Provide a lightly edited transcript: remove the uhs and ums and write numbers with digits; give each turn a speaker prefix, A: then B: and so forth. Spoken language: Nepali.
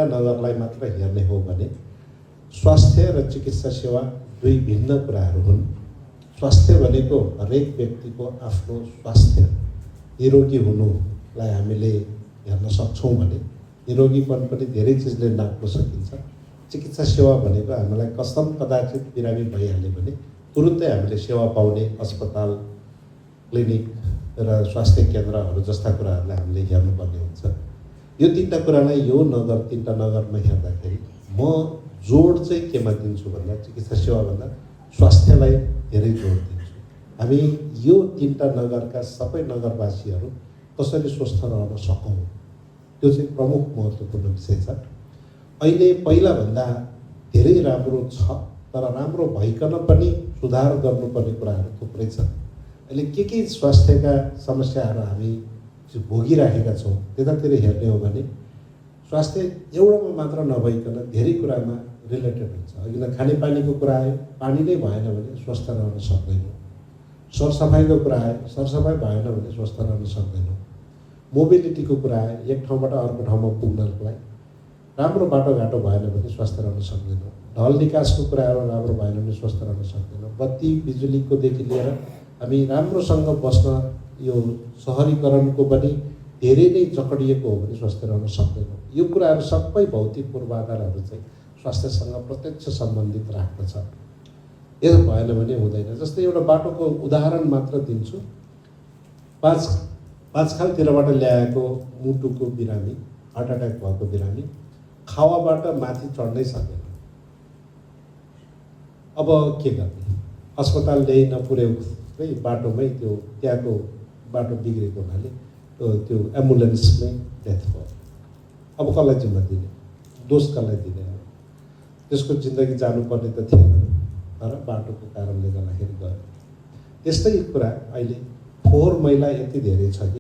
A: नगरलाई मात्र हेर्ने हो भने स्वास्थ्य र चिकित्सा सेवा दुई भिन्न कुराहरू हुन्। स्वास्थ्य भनेको हरेक व्यक्तिको आफ्नो स्वास्थ्य निरोगी हुनुलाई हामीले हेर्न सक्छौँ भने निरोगीपन पनि धेरै चिजले नाप्न सकिन्छ। चिकित्सा सेवा भनेको हामीलाई कसम कदाचित बिरामी भइहाल्यो भने तुरुन्तै हामीले सेवा पाउने अस्पताल, क्लिनिक र स्वास्थ्य केन्द्रहरू जस्ता कुराहरूलाई हामीले हेर्नुपर्ने हुन्छ। यो तीनटा कुरालाई यो नगर तीनटा नगरमा हेर्दाखेरि म जोड चाहिँ केमा दिन्छु भन्दा चिकित्सा सेवाभन्दा स्वास्थ्यलाई धेरै जोड दिन्छु। हामी यो तीनटा नगरका सबै नगरवासीहरू कसरी स्वस्थ रहन सकौँ त्यो चाहिँ प्रमुख महत्त्वपूर्ण विषय छ। अहिले पहिलाभन्दा धेरै राम्रो छ, तर राम्रो भइकन पनि सुधार गर्नुपर्ने कुराहरू थुप्रै छ। अहिले के स्वास्थ्यका समस्याहरू हामी भोगिराखेका छौँ त्यतातिर हेर्ने हो भने स्वास्थ्य एउटामा मात्र नभइकन धेरै कुरामा रिलेटेड हुन्छ। अघि न खानेपानीको कुरा आयो, पानी नै भएन भने स्वस्थ रहन सक्दैनौँ। सरसफाइको कुरा आयो, सरसफाइ भएन भने स्वस्थ रहन सक्दैनौँ। मोबिलिटीको कुरा आयो, एक ठाउँबाट अर्को ठाउँमा पुग्नलाई राम्रो बाटोघाटो भएन भने स्वस्थ रहन सक्दैनौँ। ढल निकासको कुराहरू राम्रो भएन भने स्वस्थ रहन सक्दैनौँ। बत्ती बिजुलीकोदेखि लिएर हामी राम्रोसँग बस्न यो सहरीकरणको पनि धेरै नै जकडिएको हो भने स्वस्थ रहन सक्दैनौँ। यो कुराहरू सबै भौतिक पूर्वाधारहरू चाहिँ स्वास्थ्यसँग प्रत्यक्ष सम्बन्धित राख्दछ। यसो भएन भने हुँदैन। जस्तै एउटा बाटोको उदाहरण मात्र दिन्छु। पाँचखालतिरबाट ल्याएको मुटुको बिरामी, हार्ट एट्याक भएको बिरामी खावाबाट माथि चढ्नै सक्दैन। अब के गर्ने? अस्पताल ल्याइ नपुर्याएकै बाटोमै त्यो त्यहाँको बाटो बिग्रेको हुनाले त्यो एम्बुलेन्समै डेथ भयो। अब कसलाई जिम्मा दिने? दोष कसलाई दिने? त्यसको जिन्दगी जानुपर्ने त थिएन, तर बाटोको कारणले गर्दाखेरि गयो। त्यस्तै कुरा अहिले फोहोर मैला यति धेरै छ कि